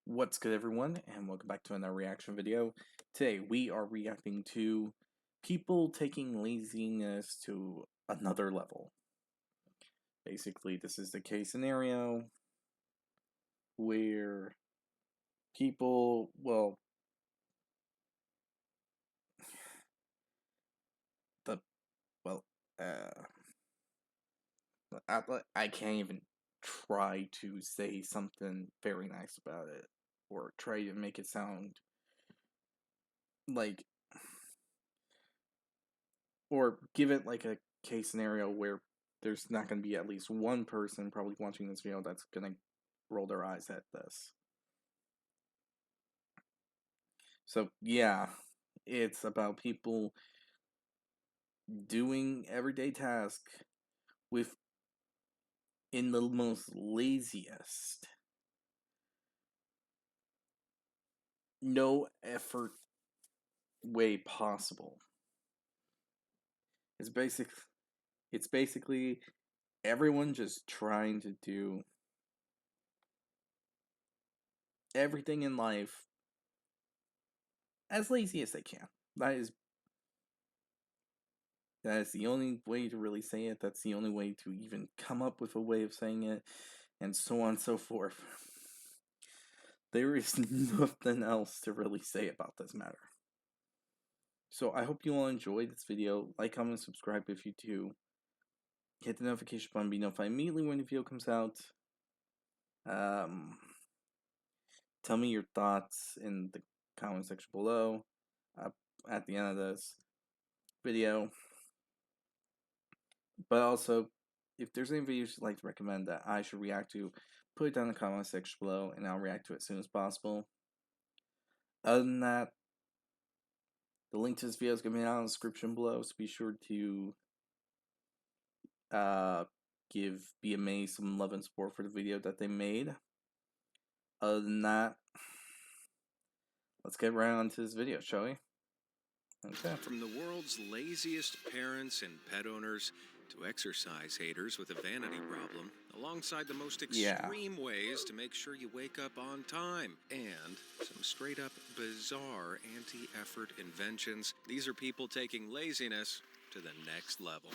What's good, everyone, and welcome back to another reaction video. Today, we are reacting to people taking laziness to another level. Basically, this is the case scenario where people, the, well, uh, I can't even try to say something very nice about it, or try to make it sound like, or give it like a case scenario where there's not going to be at least one person probably watching this video that's going to roll their eyes at this. So, yeah, it's about people doing everyday tasks with in the most laziest, no effort way possible. It's basic it's basically everyone just trying to do everything in life as lazy as they can. That is That is the only way to really say it. That's the only way to even come up with a way of saying it, and so on and so forth. There is nothing else to really say about this matter. So I hope you all enjoyed this video. Like, comment, subscribe if you do. Hit the notification button, be notified immediately when the video comes out. Um, Tell me your thoughts in the comment section below. At the end of this video. But also, if there's any videos you'd like to recommend that I should react to, put it down in the comment section below and I'll react to it as soon as possible. Other than that, the link to this video is going to be down in the description below, so be sure to give BMA some love and support for the video that they made. Other than that, let's get right on to this video, shall we? Okay. From the world's laziest parents and pet owners to exercise haters with a vanity problem, alongside the most extreme ways to make sure you wake up on time, and some straight up bizarre anti-effort inventions, these are people taking laziness to the next level.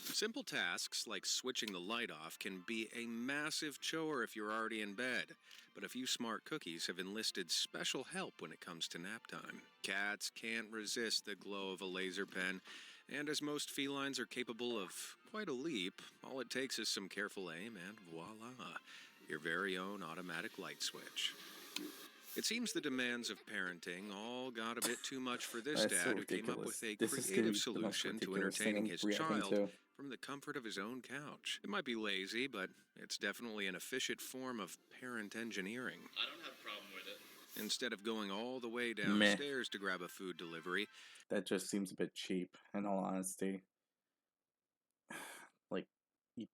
Simple tasks like switching the light off can be a massive chore if you're already in bed, but a few smart cookies have enlisted special help when it comes to nap time. Cats can't resist the glow of a laser pen, and as most felines are capable of quite a leap, all it takes is some careful aim and voila, your very own automatic light switch. It seems the demands of parenting all got a bit too much for this That's so dad who came up ridiculous. with a This is gonna creative be the most solution to ridiculous thing entertaining I'm his reacting child to. from the comfort of his own couch. It might be lazy, but it's definitely an efficient form of parent engineering. I don't have a problem with it. Instead of going all the way Meh. downstairs to grab a food delivery, That just seems a bit cheap, in all honesty. Like, you,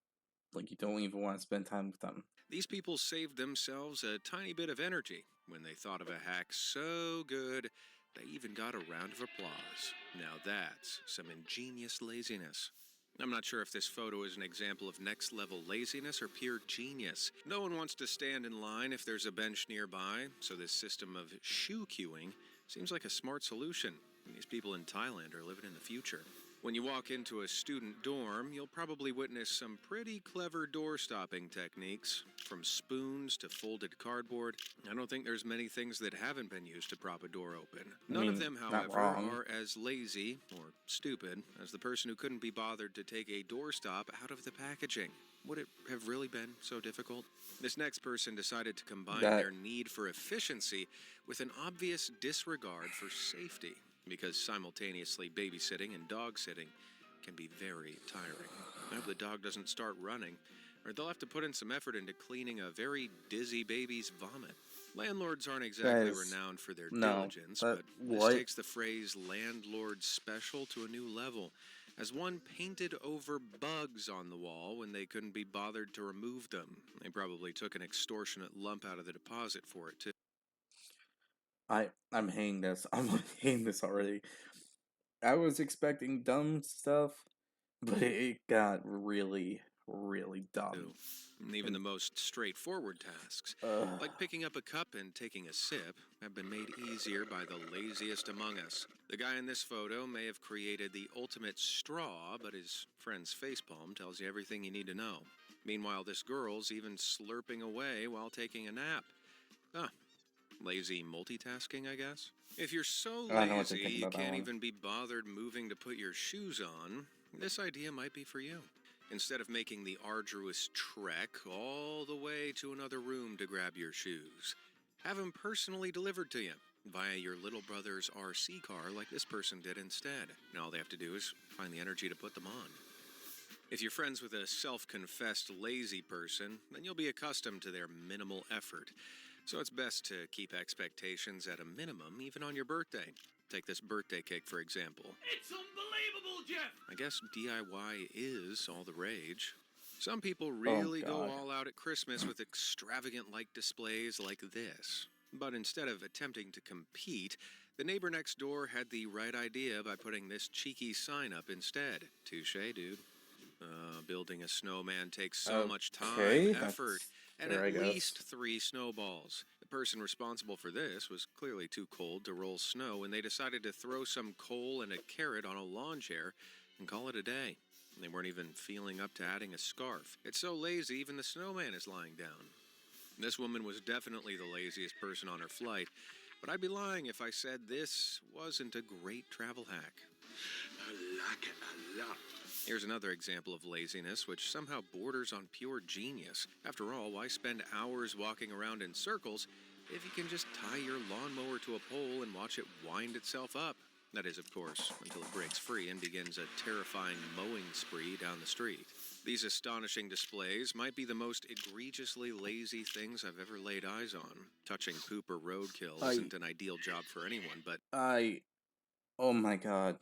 you don't even want to spend time with them. these people saved themselves a tiny bit of energy when they thought of a hack so good they even got a round of applause. Now that's some ingenious laziness. I'm not sure if this photo is an example of next-level laziness or pure genius. No one wants to stand in line if there's a bench nearby, so this system of shoe queuing seems like a smart solution. These people in Thailand are living in the future. When you walk into a student dorm, you'll probably witness some pretty clever door-stopping techniques, from spoons to folded cardboard. I don't think there's many things that haven't been used to prop a door open. None of them, however, are as lazy or stupid as the person who couldn't be bothered to take a doorstop out of the packaging. Would it have really been so difficult? This next person decided to combine their need for efficiency with an obvious disregard for safety, because simultaneously babysitting and dog sitting can be very tiring. I hope the dog doesn't start running, or they'll have to put in some effort into cleaning a very dizzy baby's vomit. Landlords aren't exactly renowned for their diligence, but this takes the phrase landlord special to a new level, as one painted over bugs on the wall when they couldn't be bothered to remove them. They probably took an extortionate lump out of the deposit for it, too. I'm hating this. I'm hating this already. I was expecting dumb stuff, but it got really, really dumb. do. And even the most straightforward tasks, like picking up a cup and taking a sip, have been made easier by the laziest among us. The guy in this photo may have created the ultimate straw, but his friend's facepalm tells you everything you need to know. Meanwhile, this girl's even slurping away while taking a nap. Ah, lazy multitasking, I guess? If you're so I know what you're lazy thinking you about that can't one. even be bothered moving to put your shoes on, this idea might be for you. Instead of making the arduous trek all the way to another room to grab your shoes, have them personally delivered to you via your little brother's RC car like this person did instead. And all they have to do is find the energy to put them on. If you're friends with a self-confessed lazy person, then you'll be accustomed to their minimal effort. So it's best to keep expectations at a minimum even on your birthday. Take this birthday cake, for example. It's unbelievable, Jeff! I guess DIY is all the rage. Some people really go God. all out at Christmas with extravagant light displays like this. But instead of attempting to compete, the neighbor next door had the right idea by putting this cheeky sign up instead. Touché, dude. Building a snowman takes so much Okay, time, effort, and fair, I at guess. least 3 snowballs. The person responsible for this was clearly too cold to roll snow, and they decided to throw some coal and a carrot on a lawn chair and call it a day. They weren't even feeling up to adding a scarf. It's so lazy, even the snowman is lying down. This woman was definitely the laziest person on her flight, but I'd be lying if I said this wasn't a great travel hack. I like it a lot. Here's another example of laziness, which somehow borders on pure genius. After all, why spend hours walking around in circles if you can just tie your lawnmower to a pole and watch it wind itself up? That is, of course, until it breaks free and begins a terrifying mowing spree down the street. These astonishing displays might be the most egregiously lazy things I've ever laid eyes on. Touching poop or roadkill isn't an ideal job for anyone, but Oh my god.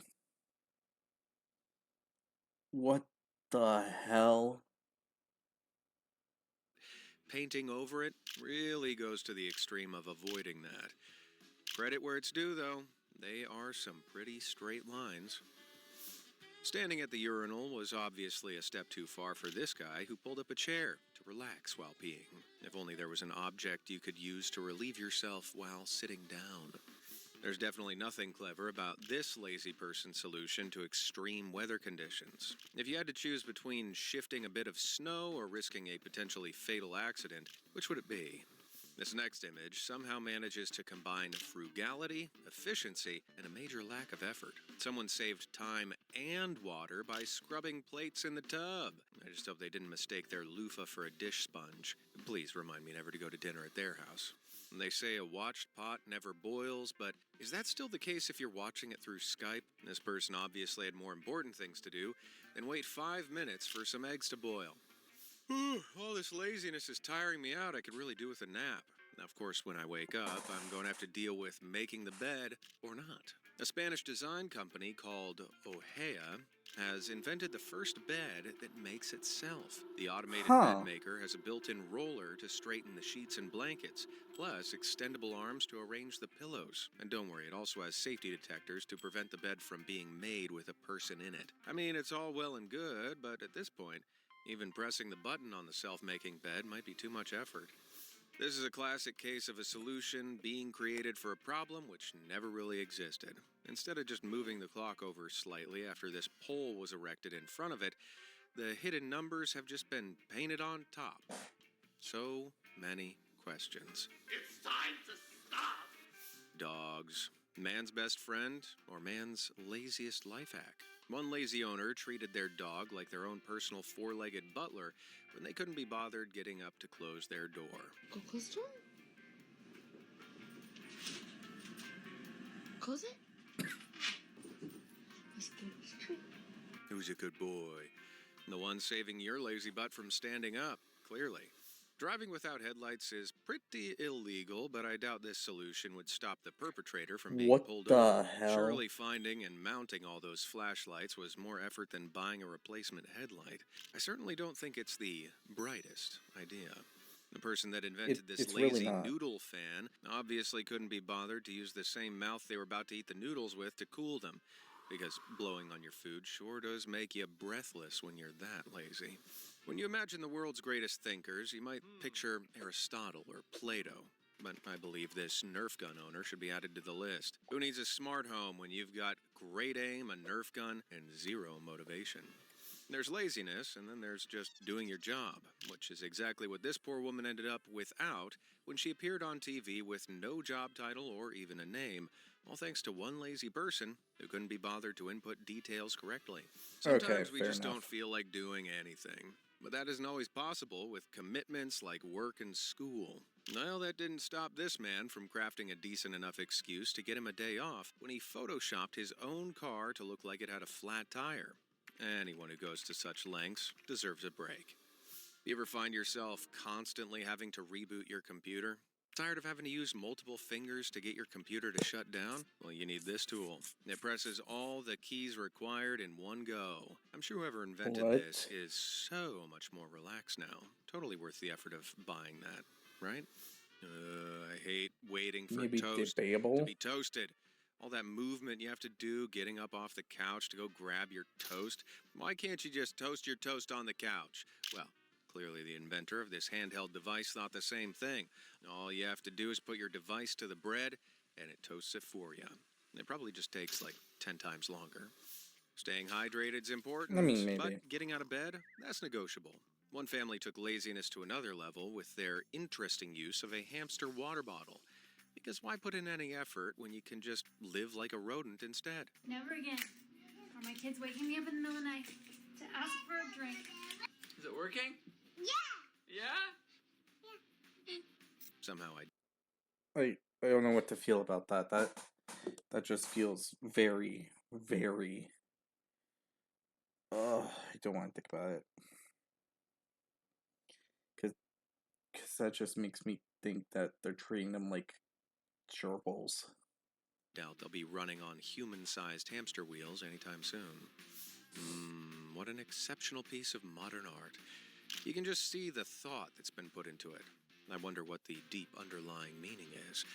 What the hell? painting over it really goes to the extreme of avoiding that. Credit where it's due, though. They are some pretty straight lines. Standing at the urinal was obviously a step too far for this guy, who pulled up a chair to relax while peeing. If only there was an object you could use to relieve yourself while sitting down. There's definitely nothing clever about this lazy person solution to extreme weather conditions. If you had to choose between shifting a bit of snow or risking a potentially fatal accident, which would it be? This next image somehow manages to combine frugality, efficiency, and a major lack of effort. Someone saved time and water by scrubbing plates in the tub. I just hope they didn't mistake their loofah for a dish sponge. Please remind me never to go to dinner at their house. They say a watched pot never boils, but is that still the case if you're watching it through Skype? This person obviously had more important things to do than wait 5 minutes for some eggs to boil. All this laziness is tiring me out. I could really do with a nap. Now, of course, when I wake up, I'm going to have to deal with making the bed or not. A Spanish design company called Ojea has invented the first bed that makes itself. The automated bed maker has a built-in roller to straighten the sheets and blankets, plus extendable arms to arrange the pillows. And don't worry, it also has safety detectors to prevent the bed from being made with a person in it. I mean, it's all well and good, but at this point, even pressing the button on the self-making bed might be too much effort. This is a classic case of a solution being created for a problem which never really existed. Instead of just moving the clock over slightly after this pole was erected in front of it, the hidden numbers have just been painted on top. So many questions. It's time to stop! Dogs. Man's best friend or man's laziest life hack? One lazy owner treated their dog like their own personal four-legged butler when they couldn't be bothered getting up to close their door. got question? Close it? Let's get it straight. Who's a good boy? The one saving your lazy butt from standing up, clearly. Driving without headlights is pretty illegal, but I doubt this solution would stop the perpetrator from being pulled over. Hell? Surely finding and mounting all those flashlights was more effort than buying a replacement headlight. I certainly don't think it's the brightest idea. The person that invented this lazy noodle fan obviously couldn't be bothered to use the same mouth they were about to eat the noodles with to cool them. because blowing on your food sure does make you breathless when you're that lazy. When you imagine the world's greatest thinkers, you might picture Aristotle or Plato. But I believe this Nerf gun owner should be added to the list. Who needs a smart home when you've got great aim, a Nerf gun, and zero motivation? There's laziness, and then there's just doing your job, which is exactly what this poor woman ended up without when she appeared on TV with no job title or even a name, all thanks to one lazy person who couldn't be bothered to input details correctly. Sometimes we fair just enough. don't feel like doing anything. But that isn't always possible with commitments like work and school. Well, that didn't stop this man from crafting a decent enough excuse to get him a day off when he photoshopped his own car to look like it had a flat tire. Anyone who goes to such lengths deserves a break. You ever find yourself constantly having to reboot your computer? Tired of having to use multiple fingers to get your computer to shut down? Well, you need this tool. It presses all the keys required in one go. I'm sure whoever invented this is so much more relaxed now. Totally worth the effort of buying that, right? I hate waiting for Maybe toast to debatable. be toasted. All that movement you have to do getting up off the couch to go grab your toast. Why can't you just toast your toast on the couch? Well, clearly the inventor of this handheld device thought the same thing. All you have to do is put your device to the bread, and it toasts it for you. It probably just takes like 10 times longer. Staying hydrated is important, I mean, maybe. but getting out of bed, that's negotiable. One family took laziness to another level with their interesting use of a hamster water bottle. Because why put in any effort when you can just live like a rodent instead? Never again. Or my kids waking me up in the middle of the night to ask for a drink. Is it working? Yeah! Yeah? Somehow I don't know what to feel about that. That just feels very, very. I don't want to think about it. Because that just makes me think that they're treating them like gerbils. doubt they'll be running on human-sized hamster wheels anytime soon. What an exceptional piece of modern art. You can just see the thought that's been put into it. I wonder what the deep underlying meaning is.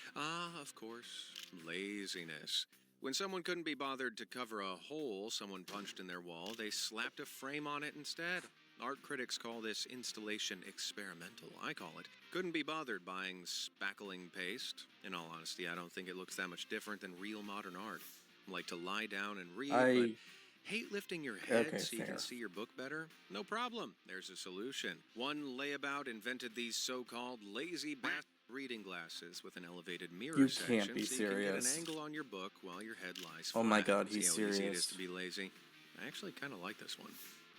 Of course, laziness. When someone couldn't be bothered to cover a hole someone punched in their wall, they slapped a frame on it instead. Art critics call this installation experimental. I call it couldn't be bothered buying spackling paste. In all honesty, I don't think it looks that much different than real modern art. I like to lie down and read, but hate lifting your head so you can see your book better? No problem. There's a solution. One layabout invented these so-called lazy bastard reading glasses with an elevated mirror section can't be so you can get an serious. angle on your book while your head lies Oh flat. my God, he's See how easy it is serious. to be lazy? I actually kind of like this one.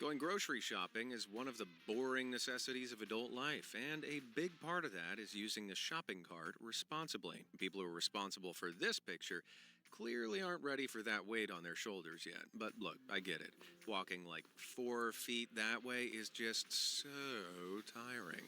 Going grocery shopping is one of the boring necessities of adult life, and a big part of that is using the shopping cart responsibly. People who are responsible for this picture clearly aren't ready for that weight on their shoulders yet. But look, I get it. Walking like 4 feet that way is just so tiring.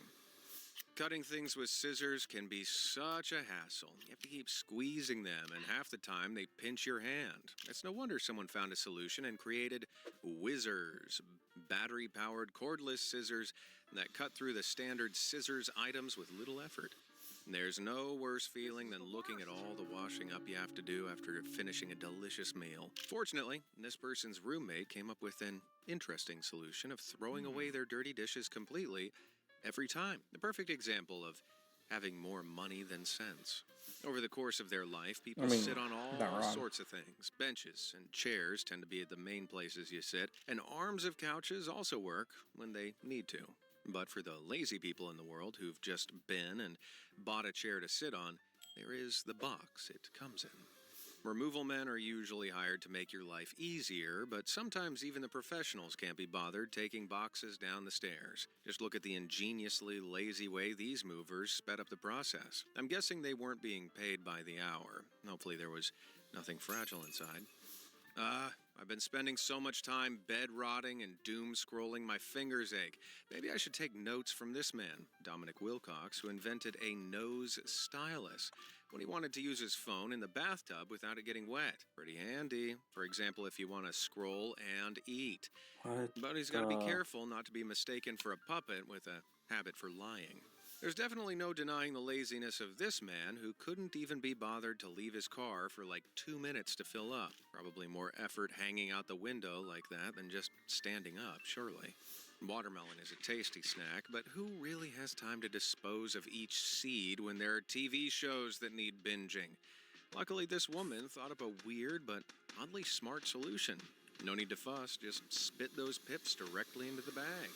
Cutting things with scissors can be such a hassle. You have to keep squeezing them, and half the time they pinch your hand. It's no wonder someone found a solution and created Whizzers, battery-powered cordless scissors that cut through the standard scissors items with little effort. There's no worse feeling than looking at all the washing up you have to do after finishing a delicious meal. Fortunately, this person's roommate came up with an interesting solution of throwing away their dirty dishes completely every time. The perfect example of having more money than sense. Over the course of their life, people sit on all sorts of things. Benches and chairs tend to be the main places you sit, and arms of couches also work when they need to. But for the lazy people in the world who've just been and bought a chair to sit on, there is the box it comes in. Removal men are usually hired to make your life easier, but sometimes even the professionals can't be bothered taking boxes down the stairs. Just look at the ingeniously lazy way these movers sped up the process. I'm guessing they weren't being paid by the hour. Hopefully there was nothing fragile inside. I've been spending so much time bed rotting and doom scrolling my fingers ache. Maybe I should take notes from this man, Dominic Wilcox, who invented a nose stylus when he wanted to use his phone in the bathtub without it getting wet. Pretty handy, for example, if you want to scroll and eat. What? But he's got to be careful not to be mistaken for a puppet with a habit for lying. There's definitely no denying the laziness of this man who couldn't even be bothered to leave his car for like 2 minutes to fill up. Probably more effort hanging out the window like that than just standing up, surely. Watermelon is a tasty snack, but who really has time to dispose of each seed when there are TV shows that need binging? Luckily, this woman thought up a weird but oddly smart solution. No need to fuss, just spit those pips directly into the bag.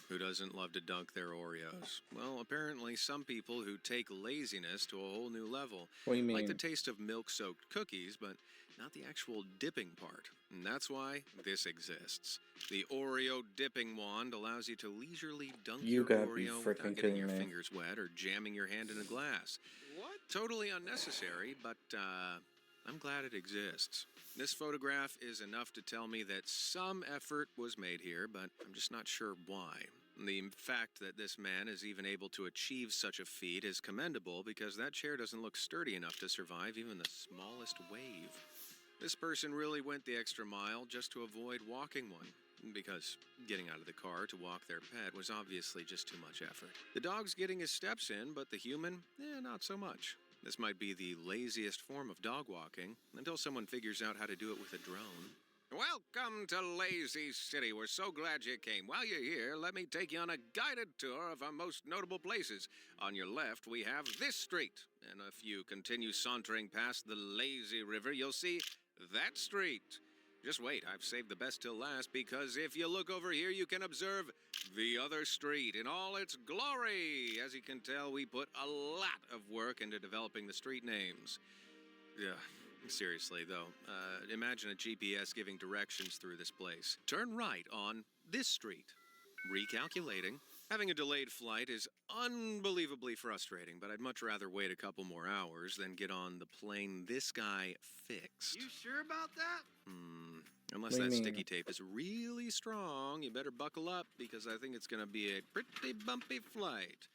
Who doesn't love to dunk their Oreos? Well, apparently some people who take laziness to a whole new level. What do you mean? Like the taste of milk-soaked cookies, but not the actual dipping part. And that's why this exists. The Oreo dipping wand allows you to leisurely dunk You your gotta be Oreo freaking without getting kidding your me. fingers wet or jamming your hand in a glass. What? Totally unnecessary, but I'm glad it exists. This photograph is enough to tell me that some effort was made here, but I'm just not sure why. The fact that this man is even able to achieve such a feat is commendable because that chair doesn't look sturdy enough to survive even the smallest wave. This person really went the extra mile just to avoid walking one, because getting out of the car to walk their pet was obviously just too much effort. The dog's getting his steps in, but the human, not so much. This might be the laziest form of dog walking, until someone figures out how to do it with a drone. Welcome to Lazy City. We're so glad you came. While you're here, let me take you on a guided tour of our most notable places. On your left, we have this street. And if you continue sauntering past the lazy river, you'll see that street. Just wait, I've saved the best till last, because if you look over here, you can observe the other street in all its glory. As you can tell, we put a lot of work into developing the street names. Yeah. Seriously, though, imagine a GPS giving directions through this place. Turn right on this street. Recalculating. Having a delayed flight is unbelievably frustrating, but I'd much rather wait a couple more hours than get on the plane this guy fixed. You sure about that? Unless What do that you mean? sticky tape is really strong, you better buckle up, because I think it's going to be a pretty bumpy flight.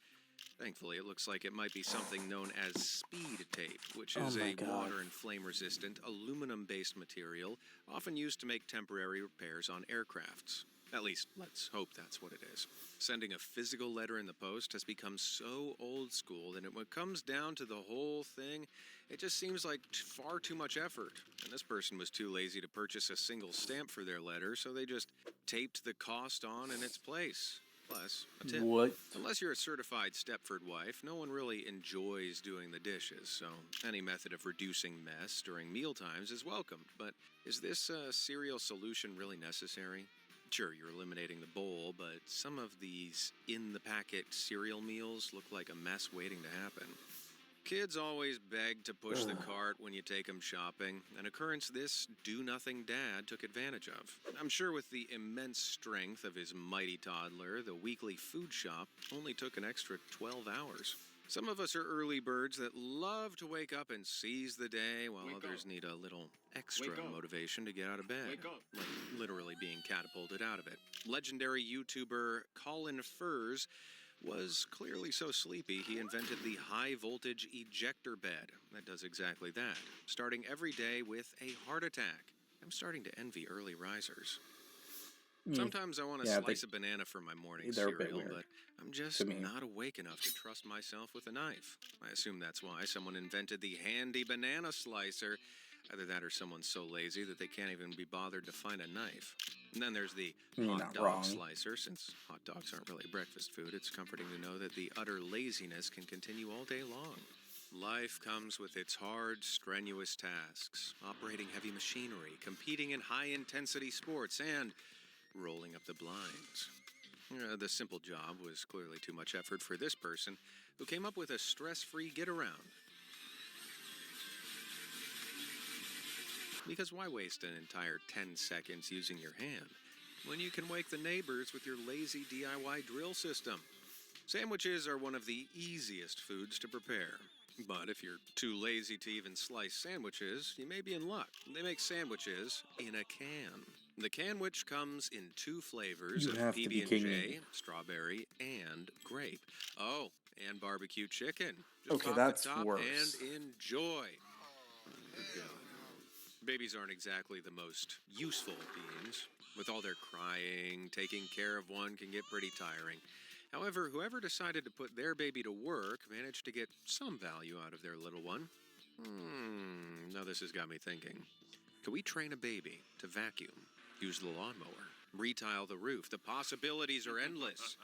Thankfully, it looks like it might be something known as speed tape, which is Oh my a God. water and flame-resistant, aluminum-based material often used to make temporary repairs on aircrafts. At least, let's hope that's what it is. Sending a physical letter in the post has become so old school that when it comes down to the whole thing, it just seems like far too much effort. And this person was too lazy to purchase a single stamp for their letter, so they just taped the cost on in its place. Plus, a tip. What? Unless you're a certified Stepford wife, no one really enjoys doing the dishes, so any method of reducing mess during mealtimes is welcome. But is this cereal solution really necessary? Sure, you're eliminating the bowl, but some of these in-the-packet cereal meals look like a mess waiting to happen. Kids always beg to push the cart when you take them shopping, an occurrence this do-nothing dad took advantage of. I'm sure with the immense strength of his mighty toddler, the weekly food shop only took an extra 12 hours. Some of us are early birds that love to wake up and seize the day, while others need a little extra motivation to get out of bed. Like literally being catapulted out of it. Legendary YouTuber Colin Furs was clearly so sleepy he invented the high-voltage ejector bed that does exactly that, starting every day with a heart attack. I'm starting to envy early risers. Sometimes I want to slice a banana for my morning they're a bit cereal, weird but I'm just to me. not awake enough to trust myself with a knife. I assume that's why someone invented the handy banana slicer. Either that or someone's so lazy that they can't even be bothered to find a knife. And then there's the You're hot not dog wrong. slicer. Since hot dogs aren't really breakfast food, it's comforting to know that the utter laziness can continue all day long. Life comes with its hard, strenuous tasks, operating heavy machinery, competing in high-intensity sports, and rolling up the blinds. The simple job was clearly too much effort for this person, who came up with a stress-free get-around. Because why waste an entire 10 seconds using your hand when you can wake the neighbors with your lazy DIY drill system? Sandwiches are one of the easiest foods to prepare. But if you're too lazy to even slice sandwiches, you may be in luck. They make sandwiches in a can. The canwich comes in 2 flavors You of have to be kidding PB&J, me. strawberry, and grape. Oh, and barbecue chicken. Just Okay, pop that's the top worse. and enjoy. Good God. Babies aren't exactly the most useful beings. With all their crying, taking care of one can get pretty tiring. However, whoever decided to put their baby to work managed to get some value out of their little one. Now this has got me thinking. Could we train a baby to vacuum, use the lawnmower, retile the roof? The possibilities are endless.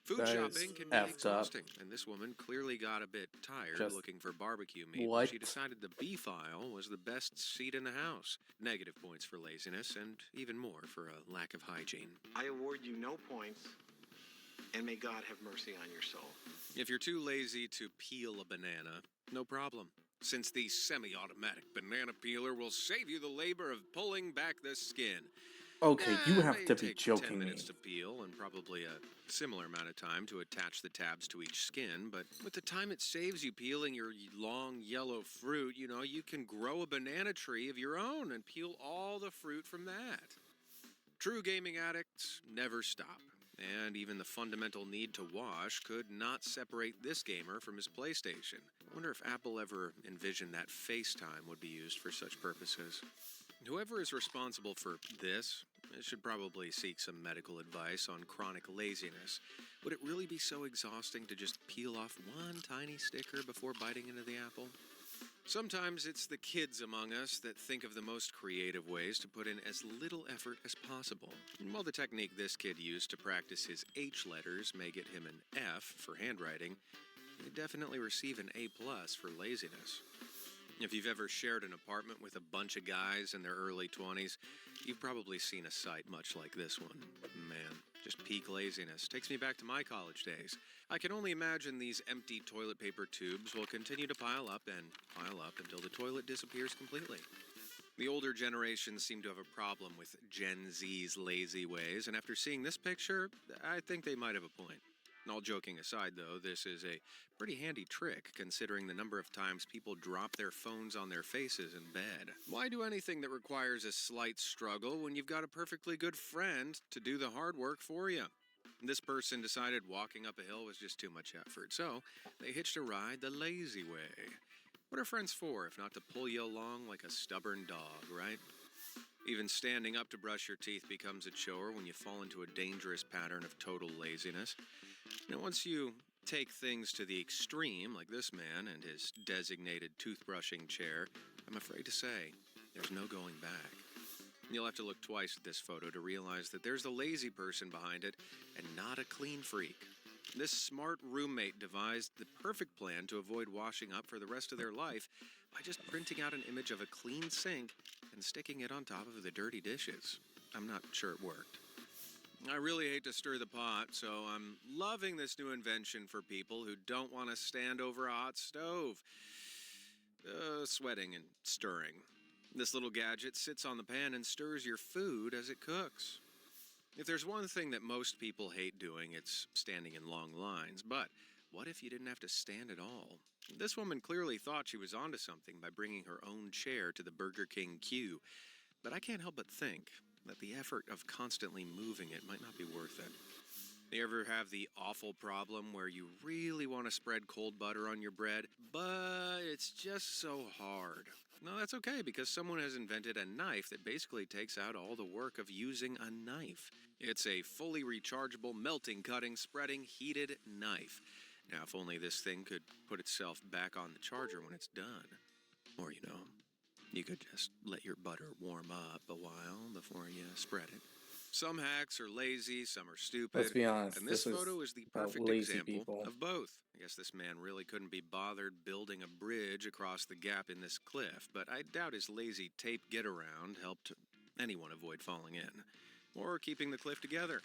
Food That is shopping can be effed up. exhausting, and this woman clearly got a bit tired Just- looking for barbecue meat. What? She decided the beef aisle was the best seat in the house. Negative points for laziness, and even more for a lack of hygiene. I award you no points, and may God have mercy on your soul. If you're too lazy to peel a banana, no problem, since the semi-automatic banana peeler will save you the labor of pulling back the skin. Okay, you It have may to be take joking 10 me. minutes to peel and probably a similar amount of time to attach the tabs to each skin, but with the time it saves you peeling your long yellow fruit, you can grow a banana tree of your own and peel all the fruit from that. True gaming addicts never stop, and even the fundamental need to wash could not separate this gamer from his PlayStation. I wonder if Apple ever envisioned that FaceTime would be used for such purposes. Whoever is responsible for this should probably seek some medical advice on chronic laziness. Would it really be so exhausting to just peel off one tiny sticker before biting into the apple? Sometimes it's the kids among us that think of the most creative ways to put in as little effort as possible. And while the technique this kid used to practice his H letters may get him an F for handwriting, he'd definitely receive an A+ for laziness. If you've ever shared an apartment with a bunch of guys in their early 20s, you've probably seen a sight much like this one. Man, just peak laziness. Takes me back to my college days. I can only imagine these empty toilet paper tubes will continue to pile up until the toilet disappears completely. The older generations seem to have a problem with Gen Z's lazy ways, and after seeing this picture, I think they might have a point. All joking aside, though, this is a pretty handy trick considering the number of times people drop their phones on their faces in bed. Why do anything that requires a slight struggle when you've got a perfectly good friend to do the hard work for you? This person decided walking up a hill was just too much effort, so they hitched a ride the lazy way. What are friends for if not to pull you along like a stubborn dog, right? Even standing up to brush your teeth becomes a chore when you fall into a dangerous pattern of total laziness. Once you take things to the extreme, like this man and his designated toothbrushing chair, I'm afraid to say, there's no going back. You'll have to look twice at this photo to realize that there's the lazy person behind it and not a clean freak. This smart roommate devised the perfect plan to avoid washing up for the rest of their life by just printing out an image of a clean sink and sticking it on top of the dirty dishes. I'm not sure it worked. I really hate to stir the pot, so I'm loving this new invention for people who don't want to stand over a hot stove. Sweating and stirring. This little gadget sits on the pan and stirs your food as it cooks. If there's one thing that most people hate doing, it's standing in long lines. But what if you didn't have to stand at all? This woman clearly thought she was onto something by bringing her own chair to the Burger King queue. But I can't help but think that the effort of constantly moving it might not be worth it. You ever have the awful problem where you really want to spread cold butter on your bread, but it's just so hard? No, that's okay, because someone has invented a knife that basically takes out all the work of using a knife. It's a fully rechargeable, melting, cutting, spreading, heated knife. Now, if only this thing could put itself back on the charger when it's done. Or, you could just let your butter warm up a while before you spread it. Some hacks are lazy, some are stupid. Let's be honest, And this this is photo is the about perfect lazy example people. of both. I guess this man really couldn't be bothered building a bridge across the gap in this cliff, but I doubt his lazy tape get-around helped anyone avoid falling in, or keeping the cliff together.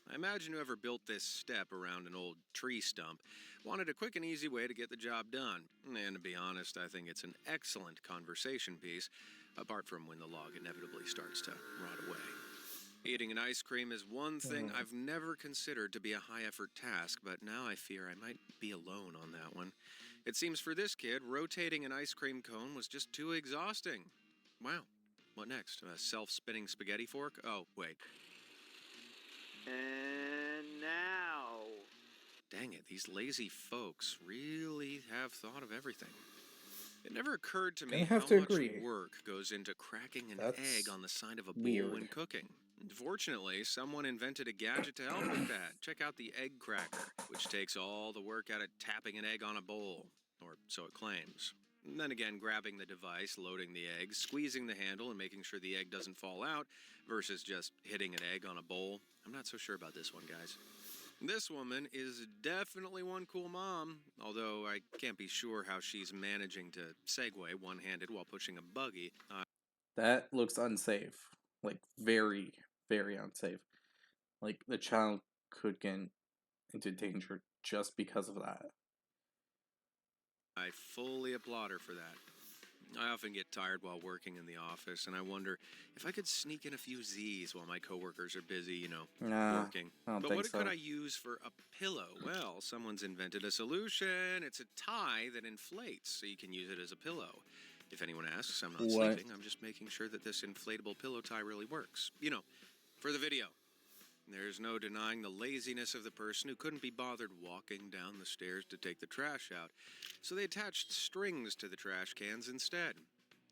I imagine whoever built this step around an old tree stump wanted a quick and easy way to get the job done. And to be honest, I think it's an excellent conversation piece, apart from when the log inevitably starts to rot away. Eating an ice cream is one thing I've never considered to be a high-effort task, but now I fear I might be alone on that one. It seems for this kid, rotating an ice cream cone was just too exhausting. Wow. What next? A self-spinning spaghetti fork? Oh, wait. And now. Dang it, these lazy folks really have thought of everything. It never occurred to me Gonna have how to much agree. work goes into cracking an That's egg on the side of a bowl weird. when cooking. Fortunately, someone invented a gadget to help with that. Check out the egg cracker, which takes all the work out of tapping an egg on a bowl, or so it claims. And then again, grabbing the device, loading the egg, squeezing the handle, and making sure the egg doesn't fall out, versus just hitting an egg on a bowl. I'm not so sure about this one, guys. This woman is definitely one cool mom, although I can't be sure how she's managing to segue one-handed while pushing a buggy. That looks unsafe. Like, very, very unsafe. Like, the child could get into danger just because of that. I fully applaud her for that. I often get tired while working in the office, and I wonder if I could sneak in a few Z's while my coworkers are busy, Nah, working. I don't But think what so. could I use for a pillow? Well, someone's invented a solution. It's a tie that inflates, so you can use it as a pillow. If anyone asks, I'm not What? sleeping. I'm just making sure that this inflatable pillow tie really works. For the video. There's no denying the laziness of the person who couldn't be bothered walking down the stairs to take the trash out, so they attached strings to the trash cans instead.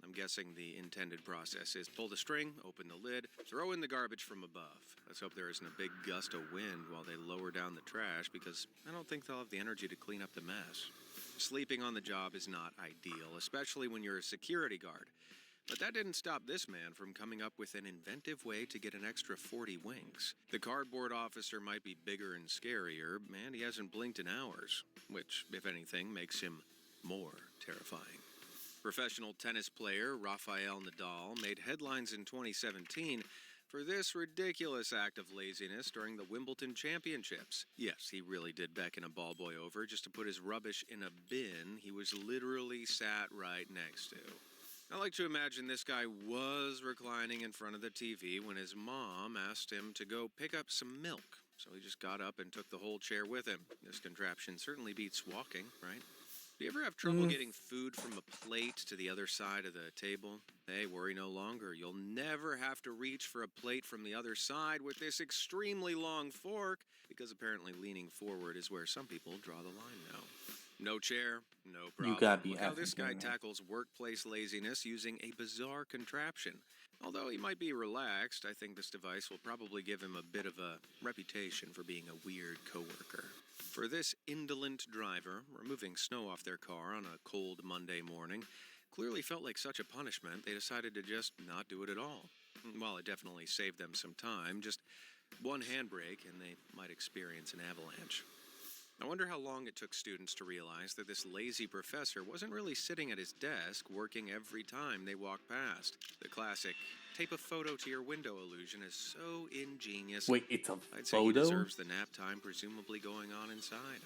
I'm guessing the intended process is pull the string, open the lid, throw in the garbage from above. Let's hope there isn't a big gust of wind while they lower down the trash, because I don't think they'll have the energy to clean up the mess. Sleeping on the job is not ideal, especially when you're a security guard. But that didn't stop this man from coming up with an inventive way to get an extra 40 winks. The cardboard officer might be bigger and scarier, and he hasn't blinked in hours, which, if anything, makes him more terrifying. Professional tennis player Rafael Nadal made headlines in 2017 for this ridiculous act of laziness during the Wimbledon Championships. Yes, he really did beckon a ball boy over just to put his rubbish in a bin he was literally sat right next to. I like to imagine this guy was reclining in front of the TV when his mom asked him to go pick up some milk. So he just got up and took the whole chair with him. This contraption certainly beats walking, right? Do you ever have trouble getting food from a plate to the other side of the table? Hey, worry no longer. You'll never have to reach for a plate from the other side with this extremely long fork, because apparently leaning forward is where some people draw the line now. No chair, no problem. You gotta be Look how this effing guy kidding me. tackles workplace laziness using a bizarre contraption. Although he might be relaxed, I think this device will probably give him a bit of a reputation for being a weird coworker. For this indolent driver, removing snow off their car on a cold Monday morning clearly felt like such a punishment they decided to just not do it at all. While it definitely saved them some time, just one handbrake and they might experience an avalanche. I wonder how long it took students to realize that this lazy professor wasn't really sitting at his desk working every time they walked past. The classic tape a photo to your window illusion is so ingenious. Wait, it's a I'd say he photo? deserves the nap time presumably going on inside.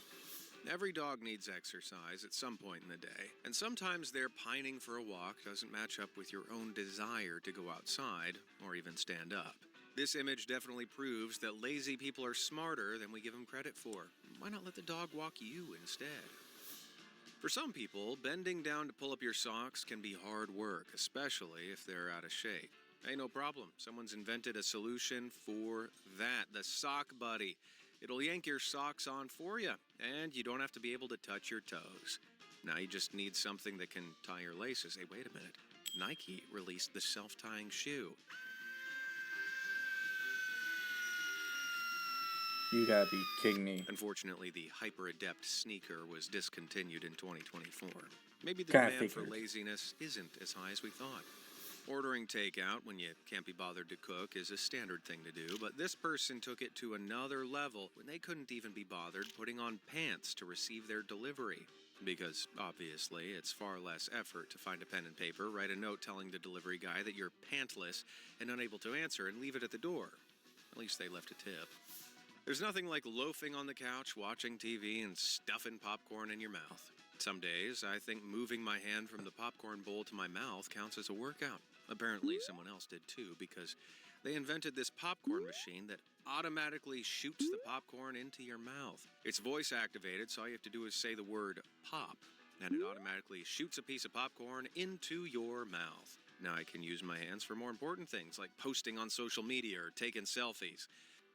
Every dog needs exercise at some point in the day, and sometimes their pining for a walk doesn't match up with your own desire to go outside or even stand up. This image definitely proves that lazy people are smarter than we give them credit for. Why not let the dog walk you instead? For some people, bending down to pull up your socks can be hard work, especially if they're out of shape. Hey, no problem. Someone's invented a solution for that. The Sock Buddy. It'll yank your socks on for you, and you don't have to be able to touch your toes. Now you just need something that can tie your laces. Hey, wait a minute. Nike released the self-tying shoe. You gotta be kidding me. Unfortunately, the hyper-adept sneaker was discontinued in 2024. Maybe the Kinda demand for figured. laziness isn't as high as we thought. Ordering takeout when you can't be bothered to cook is a standard thing to do, but this person took it to another level when they couldn't even be bothered putting on pants to receive their delivery. Because, obviously, it's far less effort to find a pen and paper, write a note telling the delivery guy that you're pantless and unable to answer, and leave it at the door. At least they left a tip. There's nothing like loafing on the couch, watching TV, and stuffing popcorn in your mouth. Some days, I think moving my hand from the popcorn bowl to my mouth counts as a workout. Apparently, someone else did too, because they invented this popcorn machine that automatically shoots the popcorn into your mouth. It's voice activated, so all you have to do is say the word pop, and it automatically shoots a piece of popcorn into your mouth. Now I can use my hands for more important things, like posting on social media or taking selfies.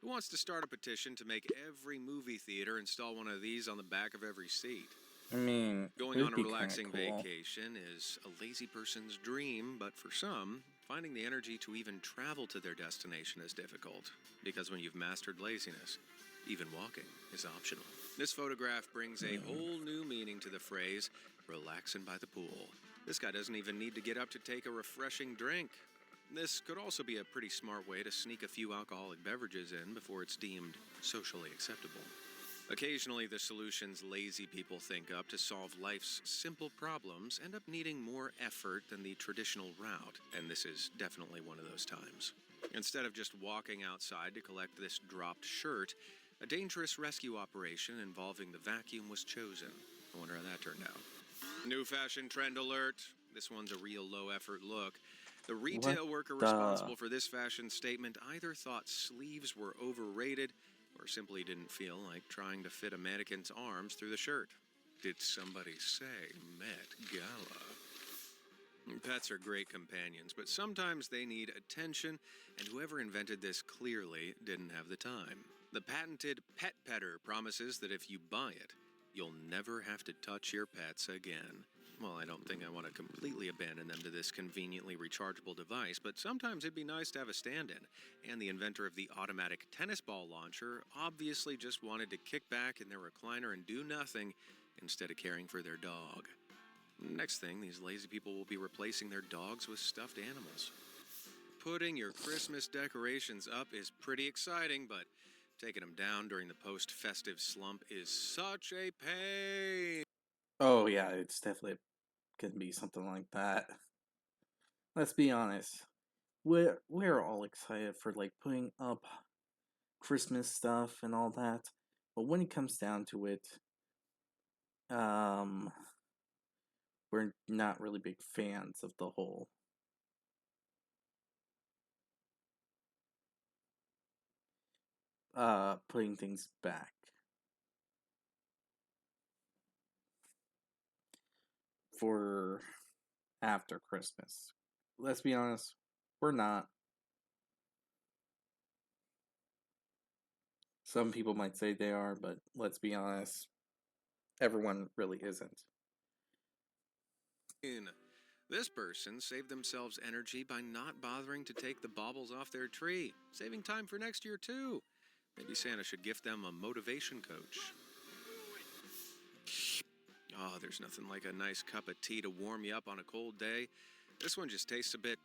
Who wants to start a petition to make every movie theater install one of these on the back of every seat? I mean, Going it on would a be kind of relaxing cool. vacation is a lazy person's dream, but for some, finding the energy to even travel to their destination is difficult. Because when you've mastered laziness, even walking is optional. This photograph brings a whole new meaning to the phrase, relaxing by the pool. This guy doesn't even need to get up to take a refreshing drink. This could also be a pretty smart way to sneak a few alcoholic beverages in before it's deemed socially acceptable. Occasionally, the solutions lazy people think up to solve life's simple problems end up needing more effort than the traditional route, and this is definitely one of those times. Instead of just walking outside to collect this dropped shirt, a dangerous rescue operation involving the vacuum was chosen. I wonder how that turned out. New fashion trend alert. This one's a real low-effort look. The retail worker responsible for this fashion statement either thought sleeves were overrated or simply didn't feel like trying to fit a mannequin's arms through the shirt. Did somebody say Met Gala? Pets are great companions, but sometimes they need attention, and whoever invented this clearly didn't have the time. The patented Pet Petter promises that if you buy it, you'll never have to touch your pets again. Well, I don't think I want to completely abandon them to this conveniently rechargeable device, but sometimes it'd be nice to have a stand-in. And the inventor of the automatic tennis ball launcher obviously just wanted to kick back in their recliner and do nothing instead of caring for their dog. Next thing, these lazy people will be replacing their dogs with stuffed animals. Putting your Christmas decorations up is pretty exciting, but taking them down during the post-festive slump is such a pain. Oh yeah, it's definitely gonna be something like that. Let's be honest. We're all excited for like putting up Christmas stuff and all that, but when it comes down to it, um, we're not really big fans of the whole putting things back for after Christmas. Let's be honest, we're not. Some people might say they are, but let's be honest, everyone really isn't. This person saved themselves energy by not bothering to take the baubles off their tree, saving time for next year too. Maybe Santa should gift them a motivation coach. Oh, there's nothing like a nice cup of tea to warm you up on a cold day. This one just tastes a bit,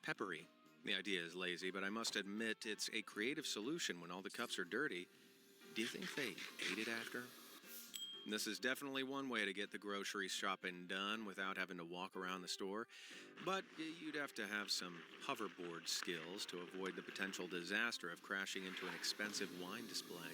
peppery. The idea is lazy, but I must admit it's a creative solution when all the cups are dirty. Do you think they ate it after? This is definitely one way to get the grocery shopping done without having to walk around the store, but you'd have to have some hoverboard skills to avoid the potential disaster of crashing into an expensive wine display.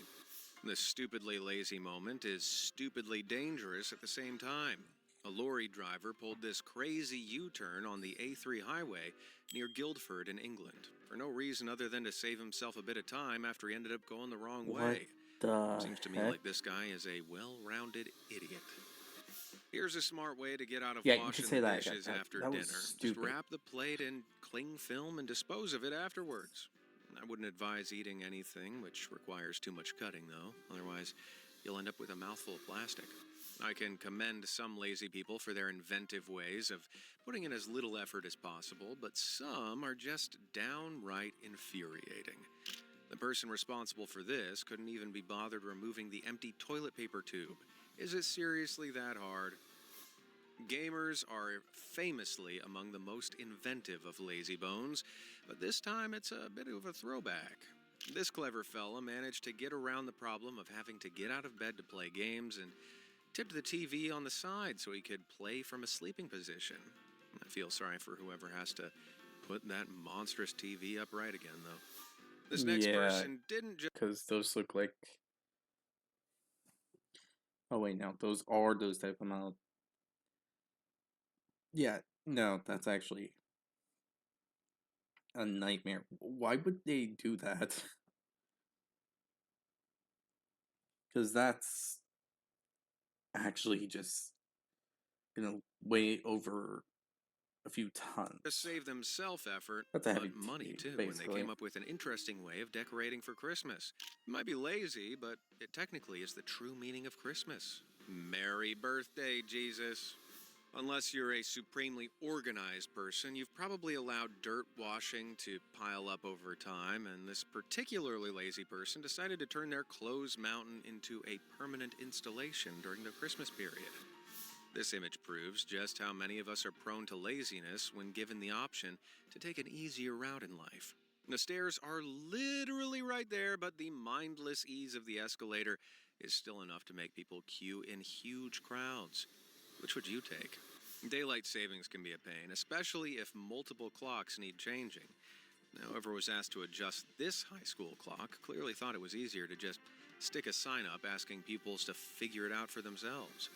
This stupidly lazy moment is stupidly dangerous at the same time. A lorry driver pulled this crazy U-turn on the A3 highway near Guildford in England for no reason other than to save himself a bit of time after he ended up going the wrong What way. the Seems to me heck? like this guy is a well-rounded idiot. Here's a smart way to get out of Yeah, you washing can say the that. dishes after That dinner. was Just stupid. wrap the plate in cling film and dispose of it afterwards. I wouldn't advise eating anything which requires too much cutting, though. Otherwise, you'll end up with a mouthful of plastic. I can commend some lazy people for their inventive ways of putting in as little effort as possible, but some are just downright infuriating. The person responsible for this couldn't even be bothered removing the empty toilet paper tube. Is it seriously that hard? Gamers are famously among the most inventive of lazy bones, but this time it's a bit of a throwback. This clever fella managed to get around the problem of having to get out of bed to play games and tipped the TV on the side so he could play from a sleeping position. I feel sorry for whoever has to put that monstrous TV upright again, though. This next Yeah, person didn't just because those look like. Oh wait, no, those are those type of mount. Yeah, no, that's actually a nightmare. Why would they do that? Because that's actually just gonna weigh over a few tons. save themselves effort, That's a but heavy money TV, too, when they basically. came up with an interesting way of decorating for Christmas. It might be lazy, but it technically is the true meaning of Christmas. Merry birthday, Jesus. Unless you're a supremely organized person, you've probably allowed dirt washing to pile up over time, and this particularly lazy person decided to turn their clothes mountain into a permanent installation during the Christmas period. This image proves just how many of us are prone to laziness when given the option to take an easier route in life. The stairs are literally right there, but the mindless ease of the escalator is still enough to make people queue in huge crowds. Which would you take? Daylight savings can be a pain, especially if multiple clocks need changing. Whoever was asked to adjust this high school clock clearly thought it was easier to just stick a sign up asking pupils to figure it out for themselves.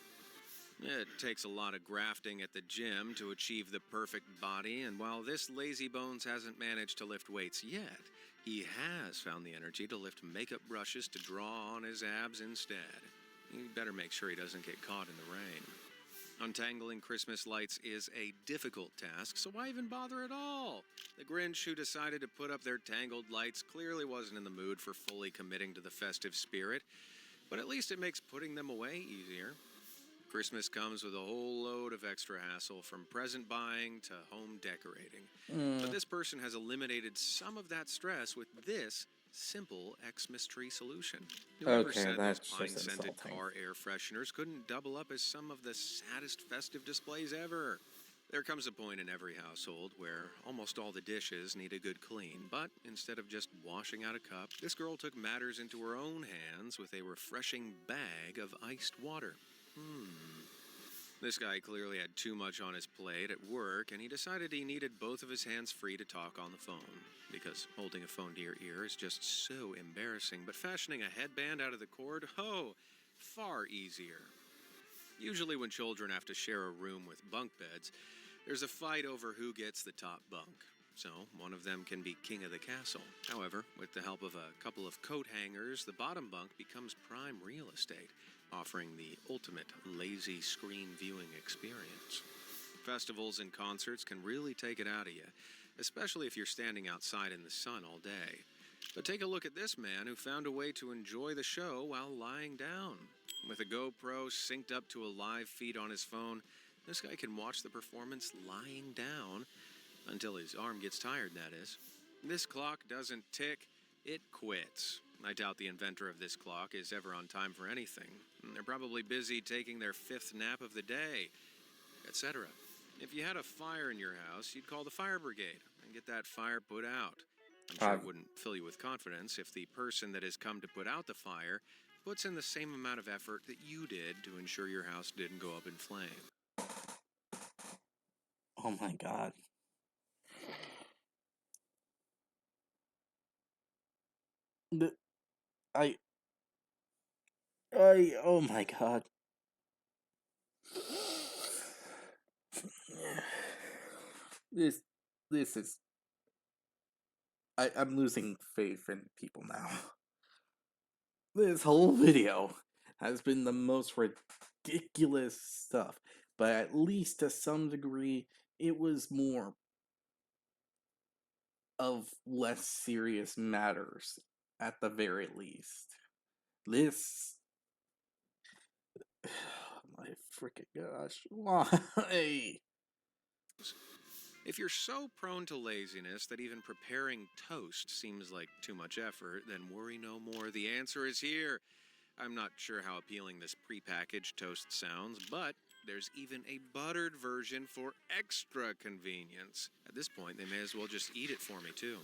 It takes a lot of grafting at the gym to achieve the perfect body, and while this lazy bones hasn't managed to lift weights yet, he has found the energy to lift makeup brushes to draw on his abs instead. You better make sure he doesn't get caught in the rain. Untangling Christmas lights is a difficult task, so why even bother at all? The Grinch who decided to put up their tangled lights clearly wasn't in the mood for fully committing to the festive spirit, but at least it makes putting them away easier. Christmas comes with a whole load of extra hassle, from present buying to home decorating. But this person has eliminated some of that stress with this simple Xmas tree solution. Whoever Okay, said those that's just pine-scented insulting. car air fresheners couldn't double up as some of the saddest festive displays ever? There comes a point in every household where almost all the dishes need a good clean, but instead of just washing out a cup, this girl took matters into her own hands with a refreshing bag of iced water. This guy clearly had too much on his plate at work, and he decided he needed both of his hands free to talk on the phone, because holding a phone to your ear is just so embarrassing, but fashioning a headband out of the cord, far easier. Usually when children have to share a room with bunk beds, there's a fight over who gets the top bunk. So one of them can be king of the castle. However, with the help of a couple of coat hangers, the bottom bunk becomes prime real estate, offering the ultimate lazy screen viewing experience. Festivals and concerts can really take it out of you, especially if you're standing outside in the sun all day. But take a look at this man who found a way to enjoy the show while lying down. With a GoPro synced up to a live feed on his phone, this guy can watch the performance lying down until his arm gets tired, that is. This clock doesn't tick, it quits. I doubt the inventor of this clock is ever on time for anything. They're probably busy taking their 5th nap of the day, etc. If you had a fire in your house, you'd call the fire brigade and get that fire put out. I'm sure it wouldn't fill you with confidence if the person that has come to put out the fire puts in the same amount of effort that you did to ensure your house didn't go up in flames. Oh my god. I, oh my god. This is, I'm losing faith in people now. This whole video has been the most ridiculous stuff, but at least to some degree, it was more of less serious matters, at the very least. This... my freaking gosh. Why? If you're so prone to laziness that even preparing toast seems like too much effort, then worry no more. The answer is here. I'm not sure how appealing this prepackaged toast sounds, but there's even a buttered version for extra convenience. At this point, they may as well just eat it for me, too.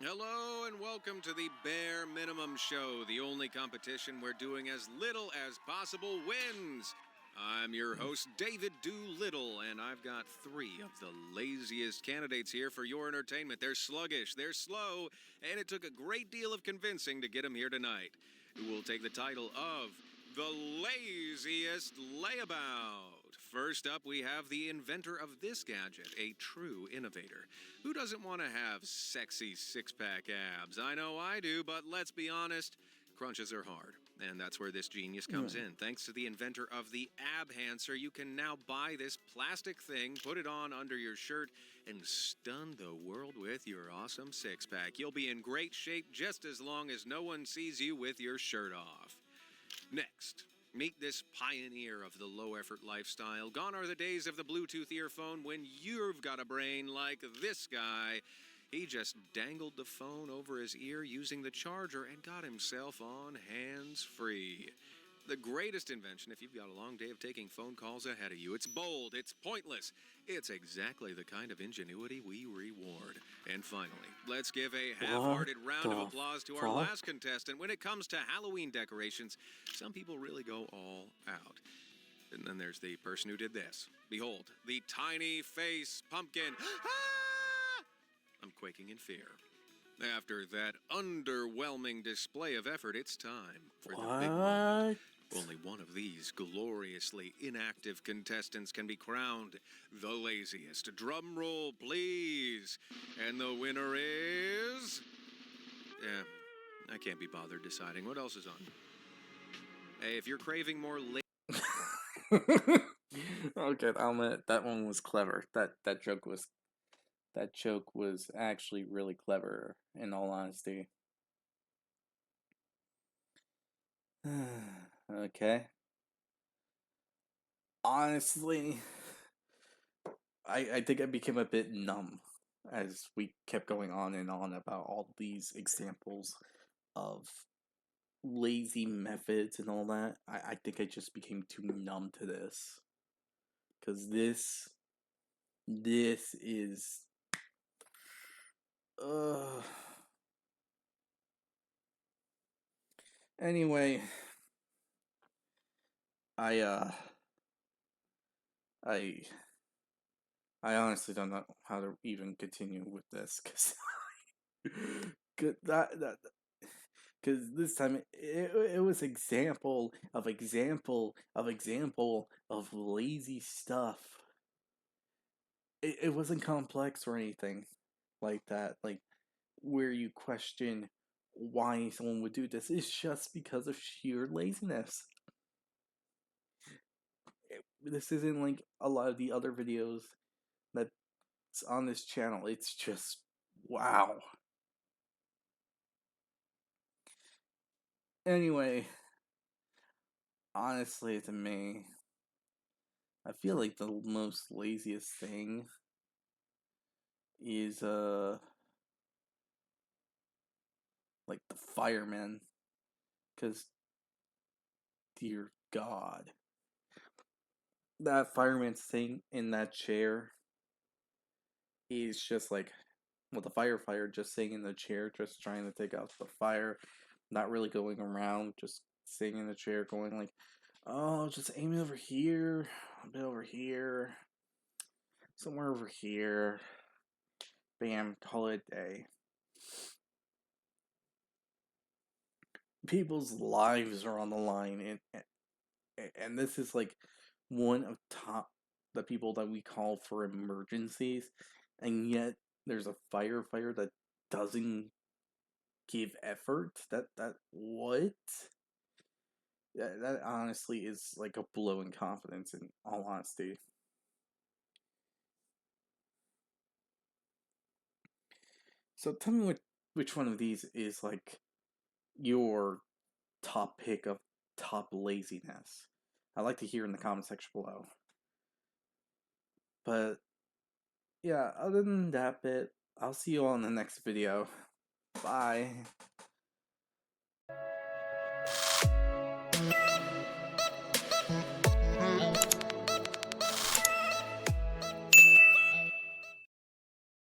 Hello and welcome to the Bare Minimum Show, the only competition where doing as little as possible wins. I'm your host, David Doolittle, and I've got 3 of the laziest candidates here for your entertainment. They're sluggish, they're slow, and it took a great deal of convincing to get them here tonight. Who will take the title of the laziest layabout? First up, we have the inventor of this gadget, a true innovator. Who doesn't want to have sexy six-pack abs? I know I do, but let's be honest, crunches are hard. And that's where this genius comes in. Thanks to the inventor of the Ab-Hancer, you can now buy this plastic thing, put it on under your shirt, and stun the world with your awesome six-pack. You'll be in great shape just as long as no one sees you with your shirt off. Next, Meet this pioneer of the low-effort lifestyle. Gone are the days of the Bluetooth earphone when you've got a brain like this guy. He just dangled the phone over his ear using the charger and got himself on hands-free. The greatest invention if you've got a long day of taking phone calls ahead of you. It's bold, it's pointless. It's exactly the kind of ingenuity we reward. And finally, let's give a half-hearted round of the applause to our fuck? last contestant. When it comes to Halloween decorations, some people really go all out. And then there's the person who did this. Behold, the tiny face pumpkin. Ah! I'm quaking in fear. After that underwhelming display of effort, it's time for the big moment. What? Only one of these gloriously inactive contestants can be crowned the laziest. Drum roll, please. And the winner is... I can't be bothered deciding. What else is on? Hey, if you're craving more Okay, I'll admit that one was clever. That joke was actually really clever, in all honesty. Okay. Honestly, I think I became a bit numb as we kept going on and on about all these examples of lazy methods and all that. I think I just became too numb to this. Because this is... Anyway, I I honestly don't know how to even continue with this because because this time it was example of lazy stuff. It wasn't complex or anything like that. Like where you question why someone would do this. It's just because of sheer laziness. This isn't like a lot of the other videos that's on this channel. It's just wow. Anyway, honestly, to me, I feel like the most laziest thing is like the firemen, because dear God, that fireman sitting in that chair is just like, well, the firefighter just sitting in the chair, just trying to take out the fire, not really going around, just sitting in the chair, going like, oh, just aim it over here, a bit over here, somewhere over here. Bam, call it a day. People's lives are on the line, and this is like one of the people that we call for emergencies, and yet there's a firefighter that doesn't give effort. That what? That honestly is like a blow in confidence, in all honesty. So tell me which one of these is like your top pick of top laziness. I'd like to hear in the comment section below. But yeah, other than that bit, I'll see you all in the next video. Bye.